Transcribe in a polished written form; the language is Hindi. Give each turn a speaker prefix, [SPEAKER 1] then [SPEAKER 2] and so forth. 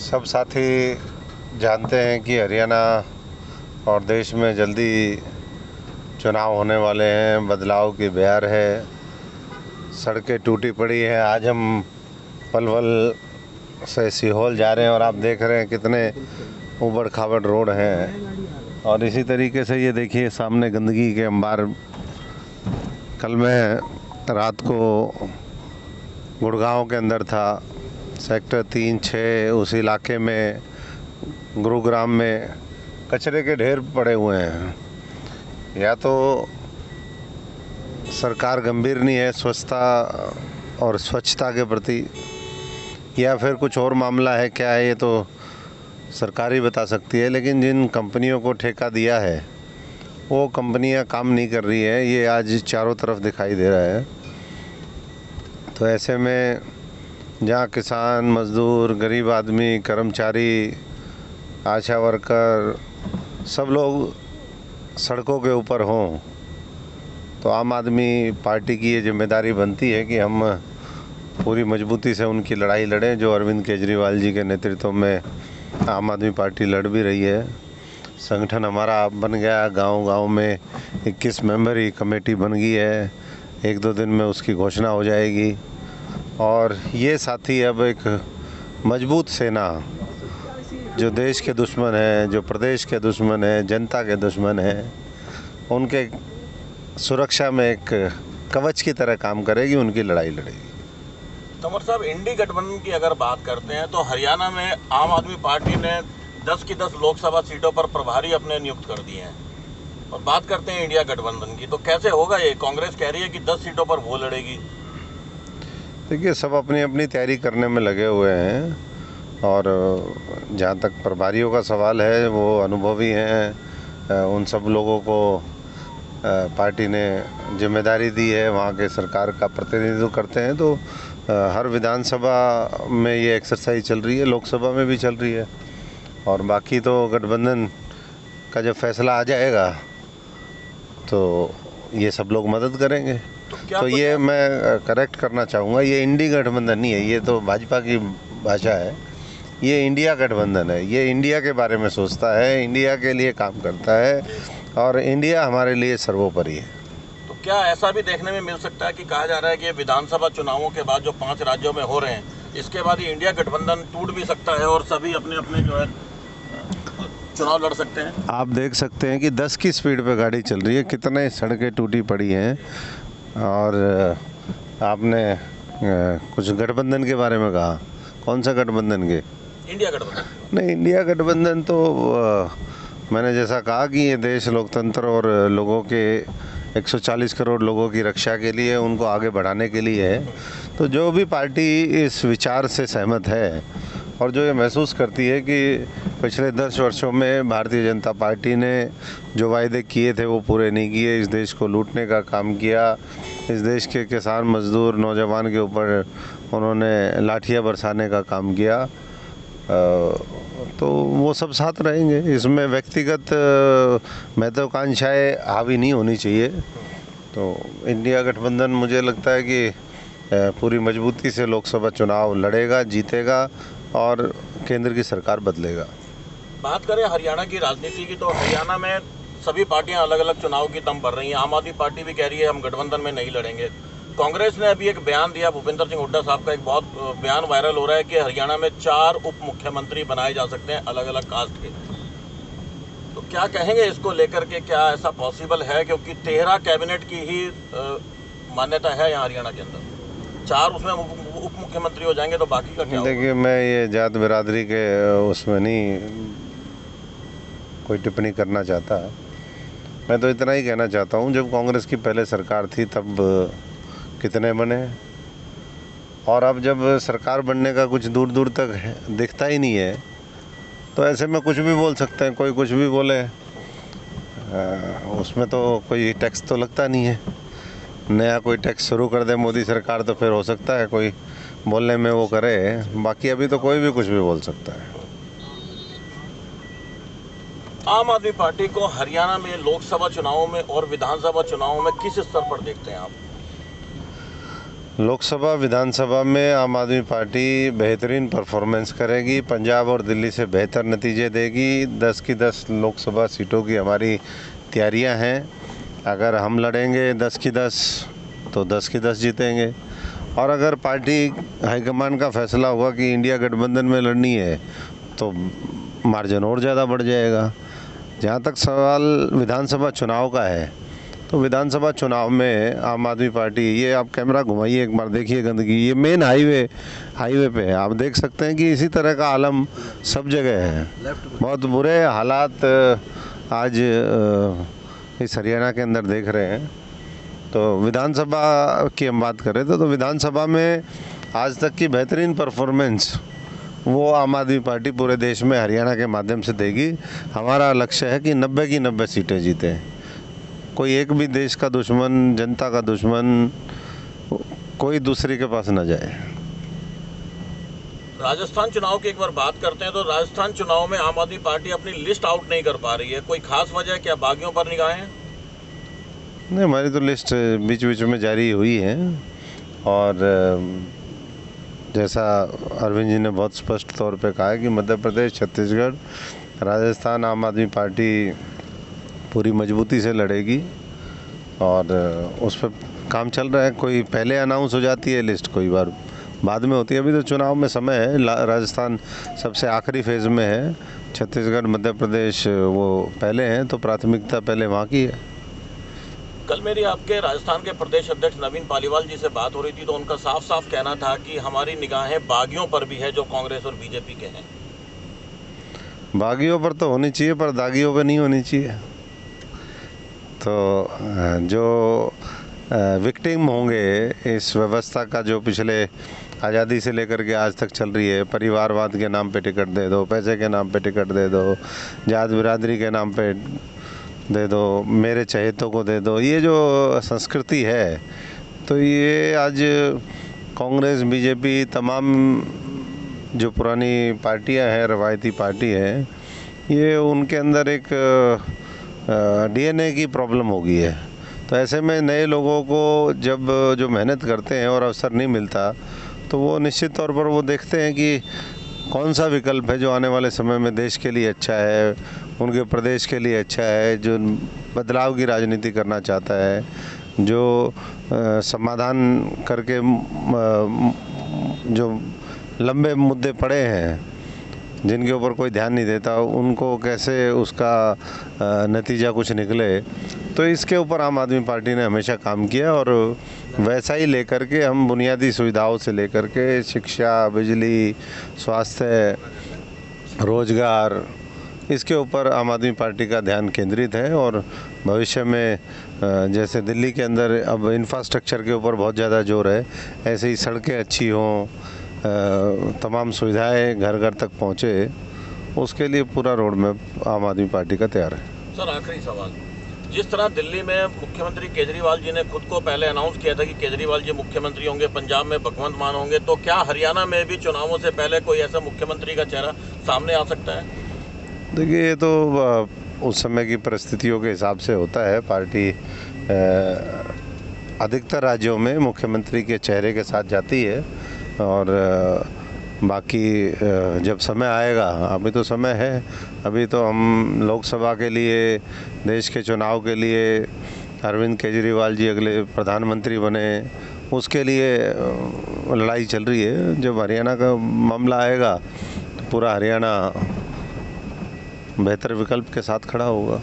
[SPEAKER 1] सब साथी जानते हैं कि हरियाणा और देश में जल्दी चुनाव होने वाले हैं। बदलाव की बहार है, सड़कें टूटी पड़ी हैं। आज हम पलवल से सीहोल जा रहे हैं और आप देख रहे हैं कितने ऊबड़ खाबड़ रोड हैं। और इसी तरीके से ये देखिए सामने गंदगी के अंबार। कल मैं रात को गुड़गांव के अंदर था, सेक्टर 3-6 उस इलाके में, गुरुग्राम में कचरे के ढेर पड़े हुए हैं। या तो सरकार गंभीर नहीं है स्वच्छता और स्वच्छता के प्रति, या फिर कुछ और मामला है। क्या है ये तो सरकार ही बता सकती है। लेकिन जिन कंपनियों को ठेका दिया है वो कंपनियां काम नहीं कर रही है, ये आज चारों तरफ दिखाई दे रहा है। तो ऐसे में जहाँ किसान, मजदूर, गरीब आदमी, कर्मचारी, आशा वर्कर सब लोग सड़कों के ऊपर हों, तो आम आदमी पार्टी की ये जिम्मेदारी बनती है कि हम पूरी मजबूती से उनकी लड़ाई लड़ें, जो अरविंद केजरीवाल जी के नेतृत्व में आम आदमी पार्टी लड़ भी रही है। संगठन हमारा बन गया, गांव-गांव में 21 मेंबरी कमेटी बन गई है। 1-2 दिन में उसकी घोषणा हो जाएगी। और ये साथी अब एक मजबूत सेना, जो देश के दुश्मन हैं, जो प्रदेश के दुश्मन हैं, जनता के दुश्मन हैं, उनके सुरक्षा में एक कवच की तरह काम करेगी, उनकी लड़ाई लड़ेगी।
[SPEAKER 2] तंवर साहब, इंडी गठबंधन की अगर बात करते हैं तो हरियाणा में आम आदमी पार्टी ने 10 की 10 लोकसभा सीटों पर प्रभारी अपने नियुक्त कर दिए हैं। और बात करते हैं इंडिया गठबंधन की, तो कैसे होगा ये? कांग्रेस कह रही है कि 10 सीटों पर वो लड़ेगी।
[SPEAKER 1] देखिए, सब अपनी अपनी तैयारी करने में लगे हुए हैं। और जहाँ तक प्रभारियों का सवाल है, वो अनुभवी हैं। उन सब लोगों को पार्टी ने जिम्मेदारी दी है, वहाँ के सरकार का प्रतिनिधित्व करते हैं। तो हर विधानसभा में ये एक्सरसाइज चल रही है, लोकसभा में भी चल रही है। और बाकी तो गठबंधन का जब फैसला आ जाएगा तो ये सब लोग मदद करेंगे। तो ये मैं करेक्ट करना चाहूँगा, ये इंडी गठबंधन नहीं है, ये तो भाजपा की भाषा है। ये इंडिया गठबंधन है। ये इंडिया के बारे में सोचता है, इंडिया के लिए काम करता है, और इंडिया हमारे लिए सर्वोपरि है।
[SPEAKER 2] तो क्या ऐसा भी देखने में मिल सकता है कि कहा जा रहा है कि विधानसभा चुनावों के बाद जो 5 राज्यों में हो रहे हैं, इसके बाद ये इंडिया गठबंधन टूट भी सकता है और सभी अपने अपने जो है चुनाव लड़ सकते हैं?
[SPEAKER 1] आप देख सकते हैं कि 10 की स्पीड पे गाड़ी चल रही है, कितने सड़कें टूटी पड़ी हैं। और आपने कुछ गठबंधन के बारे में कहा, कौन सा गठबंधन के?
[SPEAKER 2] इंडिया गठबंधन
[SPEAKER 1] नहीं, इंडिया गठबंधन तो मैंने जैसा कहा कि ये देश लोकतंत्र और लोगों के 140 करोड़ लोगों की रक्षा के लिए, उनको आगे बढ़ाने के लिए है। तो जो भी पार्टी इस विचार से सहमत है और जो ये महसूस करती है कि पिछले 10 वर्षों में भारतीय जनता पार्टी ने जो वायदे किए थे वो पूरे नहीं किए, इस देश को लूटने का काम किया, इस देश के किसान, मजदूर, नौजवान के ऊपर उन्होंने लाठियाँ बरसाने का काम किया, तो वो सब साथ रहेंगे। इसमें व्यक्तिगत महत्वाकांक्षाएं हावी नहीं होनी चाहिए। तो इंडिया गठबंधन मुझे लगता है कि पूरी मजबूती से लोकसभा चुनाव लड़ेगा, जीतेगा और केंद्र की सरकार बदलेगा।
[SPEAKER 2] बात करें हरियाणा की राजनीति की, तो हरियाणा में सभी पार्टियां अलग अलग चुनाव की दम भर रही हैं। आम आदमी पार्टी भी कह रही है हम गठबंधन में नहीं लड़ेंगे। कांग्रेस ने अभी एक बयान दिया, भूपेंद्र सिंह हुड्डा साहब का एक बहुत बयान वायरल हो रहा है कि हरियाणा में 4 उप मुख्यमंत्री बनाए जा सकते हैं अलग अलग कास्ट के। तो क्या कहेंगे इसको लेकर के, क्या ऐसा पॉसिबल है? क्योंकि 13 कैबिनेट की ही मान्यता है यहाँ हरियाणा के अंदर, 4 उसमें उप मुख्यमंत्री हो जाएंगे, तो बाकी का क्या?
[SPEAKER 1] देखिए, मैं ये जात बिरादरी के उसमें नहीं कोई टिप्पणी करना चाहता। मैं तो इतना ही कहना चाहता हूँ, जब कांग्रेस की पहले सरकार थी तब कितने बने, और अब जब सरकार बनने का कुछ दूर दूर तक दिखता ही नहीं है, तो ऐसे में कुछ भी बोल सकते हैं, कोई कुछ भी बोले। उसमें तो कोई टैक्स तो लगता नहीं है। नया कोई टैक्स शुरू कर दे मोदी सरकार तो फिर हो सकता है कोई बोलने में वो करे, बाकी अभी तो कोई भी कुछ भी बोल सकता है।
[SPEAKER 2] आम आदमी पार्टी को हरियाणा में लोकसभा चुनावों में और विधानसभा चुनावों में किस स्तर पर देखते हैं आप?
[SPEAKER 1] लोकसभा विधानसभा में आम आदमी पार्टी बेहतरीन परफॉर्मेंस करेगी, पंजाब और दिल्ली से बेहतर नतीजे देगी। 10 की 10 लोकसभा सीटों की हमारी तैयारियां हैं। अगर हम लड़ेंगे 10 की 10 तो 10 की 10 जीतेंगे, और अगर पार्टी हाईकमान का फैसला होगा कि इंडिया गठबंधन में लड़नी है तो मार्जिन और ज़्यादा बढ़ जाएगा। जहाँ तक सवाल विधानसभा चुनाव का है, तो विधानसभा चुनाव में आम आदमी पार्टी, ये आप कैमरा घुमाइए एक बार, देखिए गंदगी, ये मेन हाईवे पे है। आप देख सकते हैं कि इसी तरह का आलम सब जगह है। बहुत बुरे हालात आज इस हरियाणा के अंदर देख रहे हैं। तो विधानसभा की हम बात करें तो विधानसभा में आज तक की बेहतरीन परफॉर्मेंस वो आम आदमी पार्टी पूरे देश में हरियाणा के माध्यम से देगी। हमारा लक्ष्य है कि 90 की 90 सीटें जीतें। कोई एक भी देश का दुश्मन, जनता का दुश्मन कोई दूसरे के पास न जाए।
[SPEAKER 2] राजस्थान चुनाव की एक बार बात करते हैं तो राजस्थान चुनाव में आम आदमी पार्टी अपनी लिस्ट आउट नहीं कर पा रही है। कोई खास वजह, क्या बागियों पर निगाहें?
[SPEAKER 1] नहीं, हमारी तो लिस्ट बीच बीच में जारी हुई है, और जैसा अरविंद जी ने बहुत स्पष्ट तौर पे कहा है कि मध्य प्रदेश, छत्तीसगढ़, राजस्थान आम आदमी पार्टी पूरी मजबूती से लड़ेगी, और उस पर काम चल रहा है। कोई पहले अनाउंस हो जाती है लिस्ट, कोई बार बाद में होती है। अभी तो चुनाव में समय है। राजस्थान सबसे आखिरी फेज़ में है, छत्तीसगढ़, मध्य प्रदेश वो पहले हैं, तो प्राथमिकता पहले वहाँ की है।
[SPEAKER 2] कल मेरी आपके राजस्थान के प्रदेश अध्यक्ष नवीन पालीवाल जी से बात हो रही थी, तो उनका साफ साफ कहना था कि हमारी निगाहें बागियों पर भी है जो कांग्रेस और बीजेपी के हैं।
[SPEAKER 1] बागियों पर तो होनी चाहिए, पर दागियों पर नहीं होनी चाहिए। तो जो विक्टिम होंगे इस व्यवस्था का, जो पिछले आज़ादी से लेकर के आज तक चल रही है, परिवारवाद के नाम पे टिकट दे दो, पैसे के नाम पे टिकट दे दो, जात बिरादरी के नाम पे दे दो, मेरे चहेतों को दे दो, ये जो संस्कृति है, तो ये आज कांग्रेस, बीजेपी, तमाम जो पुरानी पार्टियां हैं, रवायती पार्टी हैं, ये उनके अंदर एक डीएनए की प्रॉब्लम हो गई है। तो ऐसे में नए लोगों को जब जो मेहनत करते हैं और अवसर नहीं मिलता, तो वो निश्चित तौर पर वो देखते हैं कि कौन सा विकल्प है जो आने वाले समय में देश के लिए अच्छा है, उनके प्रदेश के लिए अच्छा है, जो बदलाव की राजनीति करना चाहता है, जो समाधान करके जो लंबे मुद्दे पड़े हैं जिनके ऊपर कोई ध्यान नहीं देता, उनको कैसे उसका नतीजा कुछ निकले। तो इसके ऊपर आम आदमी पार्टी ने हमेशा काम किया, और वैसा ही लेकर के हम बुनियादी सुविधाओं से लेकर के शिक्षा, बिजली, स्वास्थ्य, रोजगार, इसके ऊपर आम आदमी पार्टी का ध्यान केंद्रित है। और भविष्य में जैसे दिल्ली के अंदर अब इंफ्रास्ट्रक्चर के ऊपर बहुत ज़्यादा जोर है, ऐसे ही सड़कें अच्छी हों, तमाम सुविधाएं घर घर तक पहुंचे, उसके लिए पूरा रोड मैप आम आदमी पार्टी का तैयार है।
[SPEAKER 2] सर, आखिरी सवाल, जिस तरह दिल्ली में मुख्यमंत्री केजरीवाल जी ने खुद को पहले अनाउंस किया था कि केजरीवाल जी मुख्यमंत्री होंगे, पंजाब में भगवंत मान होंगे, तो क्या हरियाणा में भी चुनावों से पहले कोई ऐसा मुख्यमंत्री का चेहरा सामने आ सकता है? देखिए,
[SPEAKER 1] ये तो उस समय की परिस्थितियों के हिसाब से होता है। पार्टी अधिकतर राज्यों में मुख्यमंत्री के चेहरे के साथ जाती है, और बाकी जब समय आएगा, अभी तो समय है, अभी तो हम लोकसभा के लिए, देश के चुनाव के लिए अरविंद केजरीवाल जी अगले प्रधानमंत्री बने, उसके लिए लड़ाई चल रही है। जब हरियाणा का मामला आएगा तो पूरा हरियाणा बेहतर विकल्प के साथ खड़ा होगा।